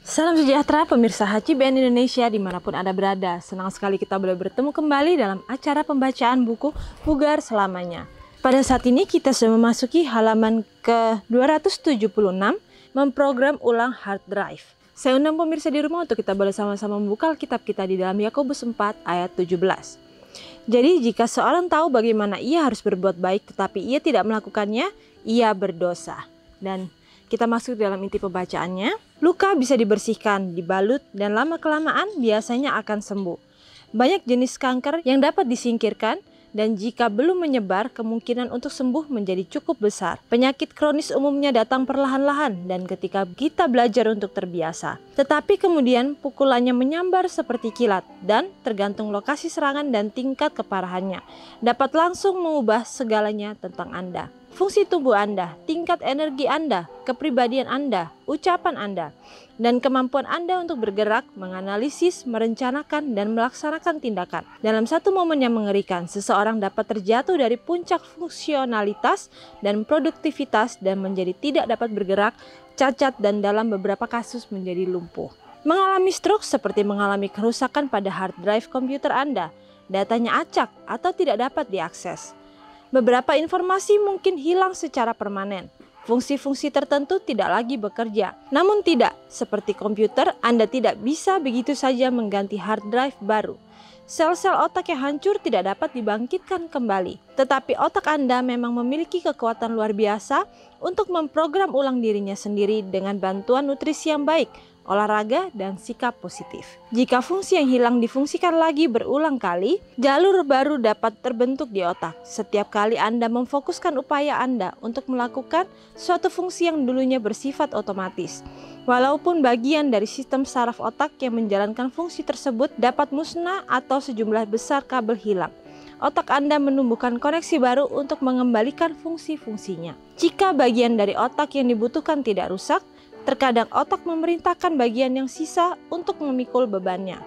Salam sejahtera pemirsa HCBN Indonesia dimanapun Anda berada. Senang sekali kita boleh bertemu kembali dalam acara pembacaan buku Bugar Selamanya. Pada saat ini kita sudah memasuki halaman ke-276, memprogram ulang hard drive. Saya undang pemirsa di rumah untuk kita boleh sama-sama membuka Alkitab kita di dalam Yakobus 4 ayat 17. Jadi jika seorang tahu bagaimana ia harus berbuat baik tetapi ia tidak melakukannya, ia berdosa. Dan kita masuk dalam inti pembacaannya. Luka bisa dibersihkan, dibalut, dan lama-kelamaan biasanya akan sembuh. Banyak jenis kanker yang dapat disingkirkan, dan jika belum menyebar, kemungkinan untuk sembuh menjadi cukup besar. Penyakit kronis umumnya datang perlahan-lahan, dan ketika kita belajar untuk terbiasa. Tetapi kemudian pukulannya menyambar seperti kilat, dan tergantung lokasi serangan dan tingkat keparahannya, dapat langsung mengubah segalanya tentang Anda. Fungsi tubuh Anda, tingkat energi Anda, kepribadian Anda, ucapan Anda, dan kemampuan Anda untuk bergerak, menganalisis, merencanakan, dan melaksanakan tindakan. Dalam satu momen yang mengerikan, seseorang dapat terjatuh dari puncak fungsionalitas dan produktivitas dan menjadi tidak dapat bergerak, cacat, dan dalam beberapa kasus menjadi lumpuh. Mengalami stroke seperti mengalami kerusakan pada hard drive komputer Anda, datanya acak atau tidak dapat diakses. Beberapa informasi mungkin hilang secara permanen. Fungsi-fungsi tertentu tidak lagi bekerja. Namun tidak, seperti komputer, Anda tidak bisa begitu saja mengganti hard drive baru. Sel-sel otak yang hancur tidak dapat dibangkitkan kembali. Tetapi otak Anda memang memiliki kekuatan luar biasa untuk memprogram ulang dirinya sendiri dengan bantuan nutrisi yang baik, olahraga, dan sikap positif. Jika fungsi yang hilang difungsikan lagi berulang kali, jalur baru dapat terbentuk di otak. Setiap kali Anda memfokuskan upaya Anda untuk melakukan suatu fungsi yang dulunya bersifat otomatis. Walaupun bagian dari sistem saraf otak yang menjalankan fungsi tersebut dapat musnah atau sejumlah besar kabel hilang, otak Anda menumbuhkan koneksi baru untuk mengembalikan fungsi-fungsinya. Jika bagian dari otak yang dibutuhkan tidak rusak, terkadang otak memerintahkan bagian yang sisa untuk memikul bebannya.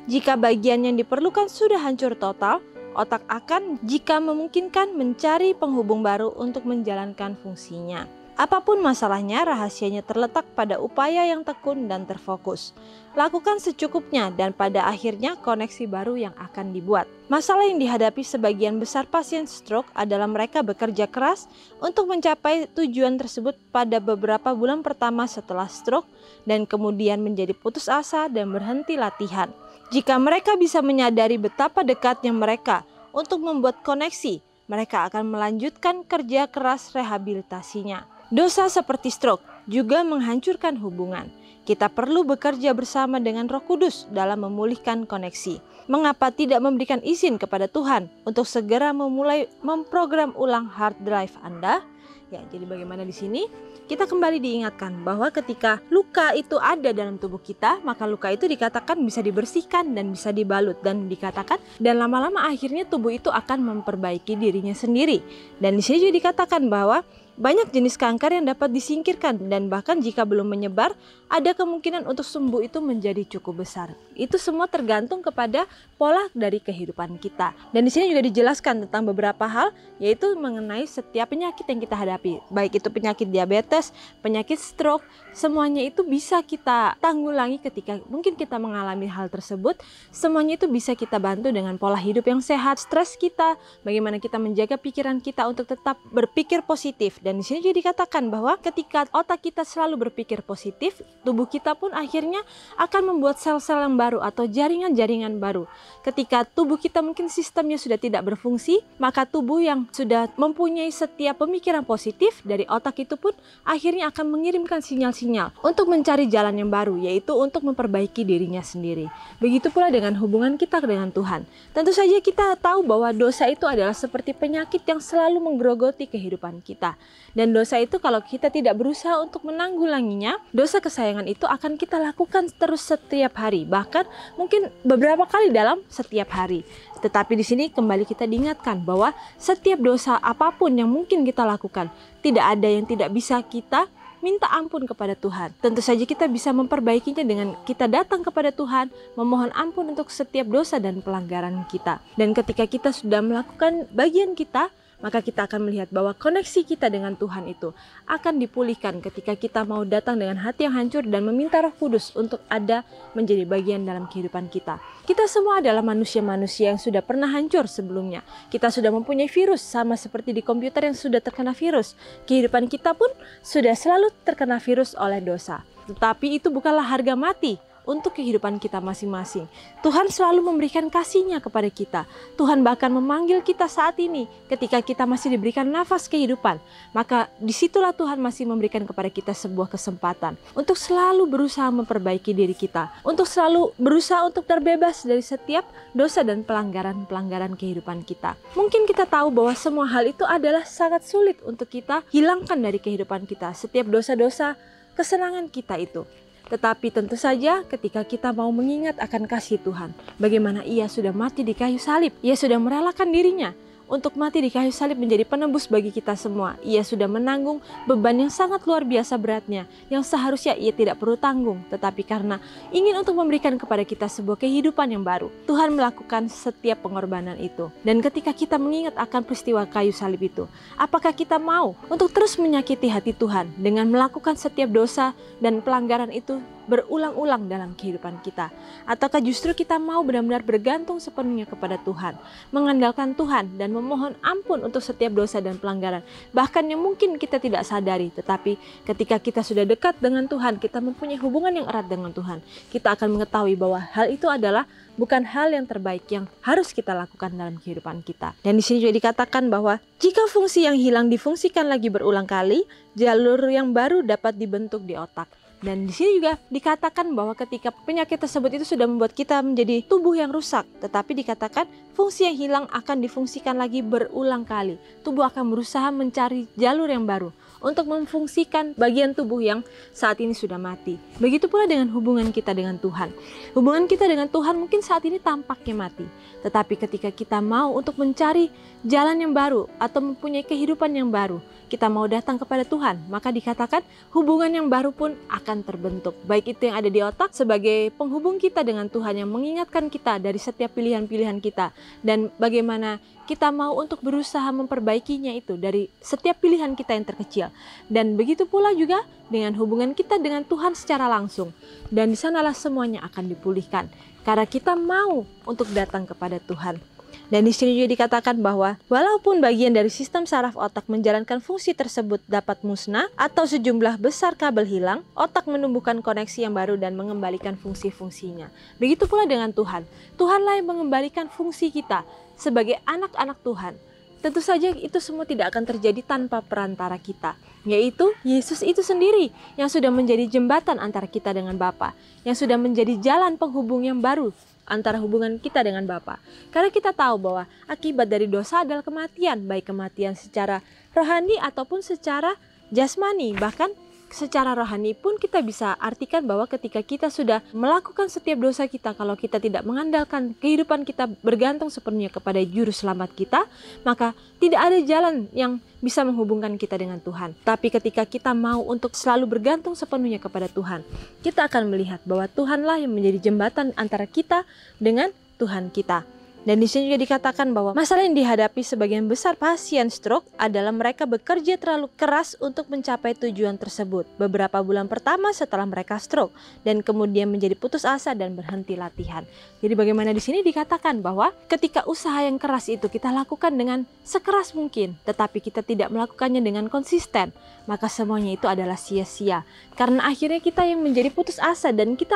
Jika bagian yang diperlukan sudah hancur total, otak akan, jika memungkinkan, mencari penghubung baru untuk menjalankan fungsinya. Apapun masalahnya, rahasianya terletak pada upaya yang tekun dan terfokus. Lakukan secukupnya dan pada akhirnya koneksi baru yang akan dibuat. Masalah yang dihadapi sebagian besar pasien stroke adalah mereka bekerja keras untuk mencapai tujuan tersebut pada beberapa bulan pertama setelah stroke dan kemudian menjadi putus asa dan berhenti latihan. Jika mereka bisa menyadari betapa dekatnya mereka untuk membuat koneksi, mereka akan melanjutkan kerja keras rehabilitasinya. Dosa seperti stroke juga menghancurkan hubungan. Kita perlu bekerja bersama dengan Roh Kudus dalam memulihkan koneksi. Mengapa tidak memberikan izin kepada Tuhan untuk segera memulai memprogram ulang hard drive Anda? Ya, jadi bagaimana di sini? Kita kembali diingatkan bahwa ketika luka itu ada dalam tubuh kita, maka luka itu dikatakan bisa dibersihkan dan bisa dibalut, dan dikatakan dan lama-lama akhirnya tubuh itu akan memperbaiki dirinya sendiri. Dan di sini juga dikatakan bahwa banyak jenis kanker yang dapat disingkirkan dan bahkan jika belum menyebar, ada kemungkinan untuk sembuh itu menjadi cukup besar. Itu semua tergantung kepada pola dari kehidupan kita. Dan di sini juga dijelaskan tentang beberapa hal, yaitu mengenai setiap penyakit yang kita hadapi. Baik itu penyakit diabetes, penyakit stroke, semuanya itu bisa kita tanggulangi ketika mungkin kita mengalami hal tersebut. Semuanya itu bisa kita bantu dengan pola hidup yang sehat, stres kita, bagaimana kita menjaga pikiran kita untuk tetap berpikir positif. Dan di sini juga dikatakan bahwa ketika otak kita selalu berpikir positif, tubuh kita pun akhirnya akan membuat sel-sel yang baru atau jaringan-jaringan baru. Ketika tubuh kita mungkin sistemnya sudah tidak berfungsi, maka tubuh yang sudah mempunyai setiap pemikiran positif dari otak itu pun akhirnya akan mengirimkan sinyal-sinyal untuk mencari jalan yang baru, yaitu untuk memperbaiki dirinya sendiri. Begitu pula dengan hubungan kita dengan Tuhan. Tentu saja kita tahu bahwa dosa itu adalah seperti penyakit yang selalu menggerogoti kehidupan kita. Dan dosa itu kalau kita tidak berusaha untuk menanggulanginya, dosa kesayangan itu akan kita lakukan terus setiap hari, bahkan mungkin beberapa kali dalam setiap hari. Tetapi di sini kembali kita diingatkan bahwa setiap dosa apapun yang mungkin kita lakukan, tidak ada yang tidak bisa kita minta ampun kepada Tuhan. Tentu saja kita bisa memperbaikinya dengan kita datang kepada Tuhan, memohon ampun untuk setiap dosa dan pelanggaran kita. Dan ketika kita sudah melakukan bagian kita, maka kita akan melihat bahwa koneksi kita dengan Tuhan itu akan dipulihkan ketika kita mau datang dengan hati yang hancur dan meminta Roh Kudus untuk ada menjadi bagian dalam kehidupan kita. Kita semua adalah manusia-manusia yang sudah pernah hancur sebelumnya. Kita sudah mempunyai virus, sama seperti di komputer yang sudah terkena virus. Kehidupan kita pun sudah selalu terkena virus oleh dosa. Tetapi itu bukanlah harga mati untuk kehidupan kita masing-masing. Tuhan selalu memberikan kasih-Nya kepada kita. Tuhan bahkan memanggil kita saat ini ketika kita masih diberikan nafas kehidupan. Maka disitulah Tuhan masih memberikan kepada kita sebuah kesempatan untuk selalu berusaha memperbaiki diri kita, untuk selalu berusaha untuk terbebas dari setiap dosa dan pelanggaran-pelanggaran kehidupan kita. Mungkin kita tahu bahwa semua hal itu adalah sangat sulit untuk kita hilangkan dari kehidupan kita, setiap dosa-dosa kesenangan kita itu. Tetapi tentu saja ketika kita mau mengingat akan kasih Tuhan, bagaimana Ia sudah mati di kayu salib, Ia sudah merelakan dirinya untuk mati di kayu salib menjadi penebus bagi kita semua. Ia sudah menanggung beban yang sangat luar biasa beratnya, yang seharusnya Ia tidak perlu tanggung. Tetapi karena ingin untuk memberikan kepada kita sebuah kehidupan yang baru, Tuhan melakukan setiap pengorbanan itu. Dan ketika kita mengingat akan peristiwa kayu salib itu, apakah kita mau untuk terus menyakiti hati Tuhan dengan melakukan setiap dosa dan pelanggaran itu berulang-ulang dalam kehidupan kita? Ataukah justru kita mau benar-benar bergantung sepenuhnya kepada Tuhan, mengandalkan Tuhan dan memohon ampun untuk setiap dosa dan pelanggaran, bahkan yang mungkin kita tidak sadari. Tetapi ketika kita sudah dekat dengan Tuhan, kita mempunyai hubungan yang erat dengan Tuhan, kita akan mengetahui bahwa hal itu adalah bukan hal yang terbaik yang harus kita lakukan dalam kehidupan kita. Dan di sini juga dikatakan bahwa jika fungsi yang hilang difungsikan lagi berulang kali, jalur yang baru dapat dibentuk di otak. Dan di sini juga dikatakan bahwa ketika penyakit tersebut itu sudah membuat kita menjadi tubuh yang rusak, tetapi dikatakan fungsi yang hilang akan difungsikan lagi berulang kali. Tubuh akan berusaha mencari jalur yang baru untuk memfungsikan bagian tubuh yang saat ini sudah mati. Begitu pula dengan hubungan kita dengan Tuhan. Hubungan kita dengan Tuhan mungkin saat ini tampaknya mati, tetapi ketika kita mau untuk mencari jalan yang baru atau mempunyai kehidupan yang baru, kita mau datang kepada Tuhan, maka dikatakan hubungan yang baru pun akan terbentuk. Baik itu yang ada di otak sebagai penghubung kita dengan Tuhan yang mengingatkan kita dari setiap pilihan-pilihan kita, dan bagaimana kita mau untuk berusaha memperbaikinya itu dari setiap pilihan kita yang terkecil. Dan begitu pula juga dengan hubungan kita dengan Tuhan secara langsung. Dan di sanalah semuanya akan dipulihkan karena kita mau untuk datang kepada Tuhan. Dan di sini juga dikatakan bahwa walaupun bagian dari sistem saraf otak menjalankan fungsi tersebut dapat musnah atau sejumlah besar kabel hilang, otak menumbuhkan koneksi yang baru dan mengembalikan fungsi-fungsinya. Begitu pula dengan Tuhan. Tuhanlah yang mengembalikan fungsi kita sebagai anak-anak Tuhan. Tentu saja itu semua tidak akan terjadi tanpa perantara kita, yaitu Yesus itu sendiri yang sudah menjadi jembatan antara kita dengan Bapa, yang sudah menjadi jalan penghubung yang baru antara hubungan kita dengan Bapa. Karena kita tahu bahwa akibat dari dosa adalah kematian, baik kematian secara rohani ataupun secara jasmani. Bahkan secara rohani pun kita bisa artikan bahwa ketika kita sudah melakukan setiap dosa kita, kalau kita tidak mengandalkan kehidupan kita bergantung sepenuhnya kepada juru selamat kita, maka tidak ada jalan yang bisa menghubungkan kita dengan Tuhan. Tapi ketika kita mau untuk selalu bergantung sepenuhnya kepada Tuhan, kita akan melihat bahwa Tuhanlah yang menjadi jembatan antara kita dengan Tuhan kita. Dan di sini juga dikatakan bahwa masalah yang dihadapi sebagian besar pasien stroke adalah mereka bekerja terlalu keras untuk mencapai tujuan tersebut beberapa bulan pertama setelah mereka stroke, dan kemudian menjadi putus asa dan berhenti latihan. Jadi bagaimana di sini dikatakan bahwa ketika usaha yang keras itu kita lakukan dengan sekeras mungkin, tetapi kita tidak melakukannya dengan konsisten, maka semuanya itu adalah sia-sia. Karena akhirnya kita yang menjadi putus asa, dan kita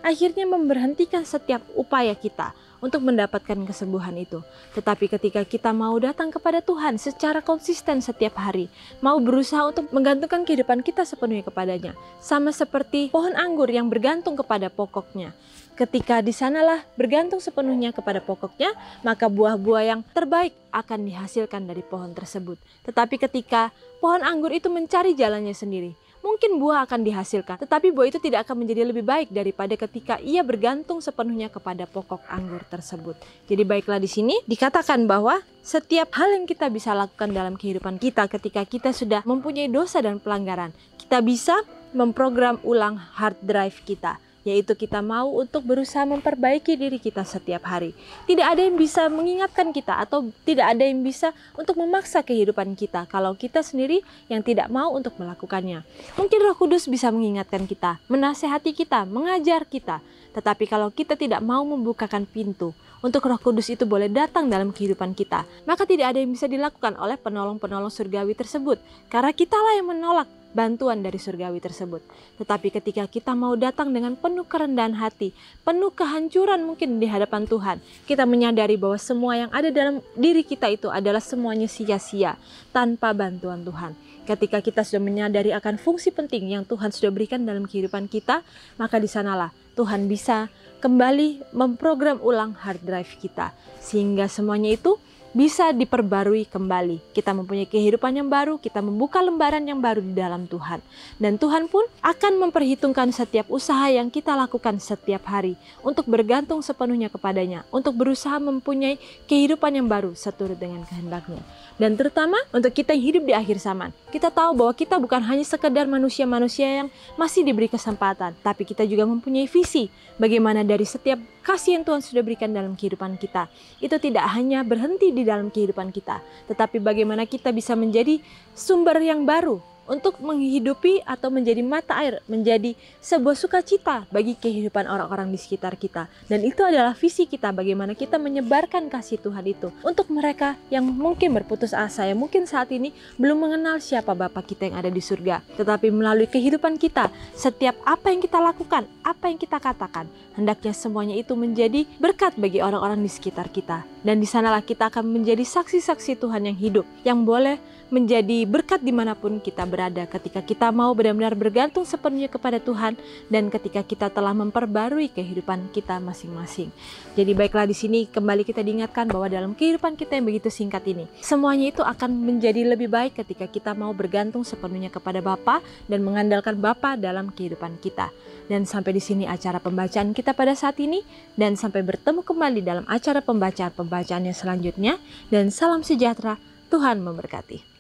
akhirnya memberhentikan setiap upaya kita untuk mendapatkan kesembuhan itu. Tetapi ketika kita mau datang kepada Tuhan secara konsisten setiap hari, mau berusaha untuk menggantungkan kehidupan kita sepenuhnya kepadanya, sama seperti pohon anggur yang bergantung kepada pokoknya. Ketika di sanalah bergantung sepenuhnya kepada pokoknya, maka buah-buah yang terbaik akan dihasilkan dari pohon tersebut. Tetapi ketika pohon anggur itu mencari jalannya sendiri, mungkin buah akan dihasilkan, tetapi buah itu tidak akan menjadi lebih baik daripada ketika ia bergantung sepenuhnya kepada pokok anggur tersebut. Jadi baiklah, di sini dikatakan bahwa setiap hal yang kita bisa lakukan dalam kehidupan kita ketika kita sudah mempunyai dosa dan pelanggaran, kita bisa memprogram ulang hard drive kita. yaitu kita mau untuk berusaha memperbaiki diri kita setiap hari. Tidak ada yang bisa mengingatkan kita atau tidak ada yang bisa untuk memaksa kehidupan kita kalau kita sendiri yang tidak mau untuk melakukannya. Mungkin Roh Kudus bisa mengingatkan kita, menasehati kita, mengajar kita. Tetapi kalau kita tidak mau membukakan pintu untuk Roh Kudus itu boleh datang dalam kehidupan kita, maka tidak ada yang bisa dilakukan oleh penolong-penolong surgawi tersebut, karena kitalah yang menolak bantuan dari surgawi tersebut. Tetapi ketika kita mau datang dengan penuh kerendahan hati, penuh kehancuran mungkin di hadapan Tuhan, kita menyadari bahwa semua yang ada dalam diri kita itu adalah semuanya sia-sia tanpa bantuan Tuhan. Ketika kita sudah menyadari akan fungsi penting yang Tuhan sudah berikan dalam kehidupan kita, maka di sanalah Tuhan bisa kembali memprogram ulang hard drive kita, sehingga semuanya itu bisa diperbarui kembali. Kita mempunyai kehidupan yang baru, kita membuka lembaran yang baru di dalam Tuhan. Dan Tuhan pun akan memperhitungkan setiap usaha yang kita lakukan setiap hari untuk bergantung sepenuhnya kepadanya, untuk berusaha mempunyai kehidupan yang baru seturut dengan kehendak-Nya. Dan terutama untuk kita yang hidup di akhir zaman, kita tahu bahwa kita bukan hanya sekedar manusia-manusia yang masih diberi kesempatan, tapi kita juga mempunyai visi bagaimana dari setiap kasih yang Tuhan sudah berikan dalam kehidupan kita, itu tidak hanya berhenti di dalam kehidupan kita, tetapi bagaimana kita bisa menjadi sumber yang baru untuk menghidupi atau menjadi mata air, menjadi sebuah sukacita bagi kehidupan orang-orang di sekitar kita. Dan itu adalah visi kita, bagaimana kita menyebarkan kasih Tuhan itu untuk mereka yang mungkin berputus asa, yang mungkin saat ini belum mengenal siapa Bapa kita yang ada di surga. Tetapi melalui kehidupan kita, setiap apa yang kita lakukan, apa yang kita katakan, hendaknya semuanya itu menjadi berkat bagi orang-orang di sekitar kita. Dan di sanalah kita akan menjadi saksi-saksi Tuhan yang hidup, yang boleh menjadi berkat dimanapun kita berada, ketika kita mau benar-benar bergantung sepenuhnya kepada Tuhan, dan ketika kita telah memperbarui kehidupan kita masing-masing. Jadi baiklah, di sini kembali kita diingatkan bahwa dalam kehidupan kita yang begitu singkat ini, semuanya itu akan menjadi lebih baik ketika kita mau bergantung sepenuhnya kepada Bapa dan mengandalkan Bapa dalam kehidupan kita. Dan sampai di sini acara pembacaan kita pada saat ini, dan sampai bertemu kembali dalam acara pembacaan yang selanjutnya. Dan salam sejahtera, Tuhan memberkati.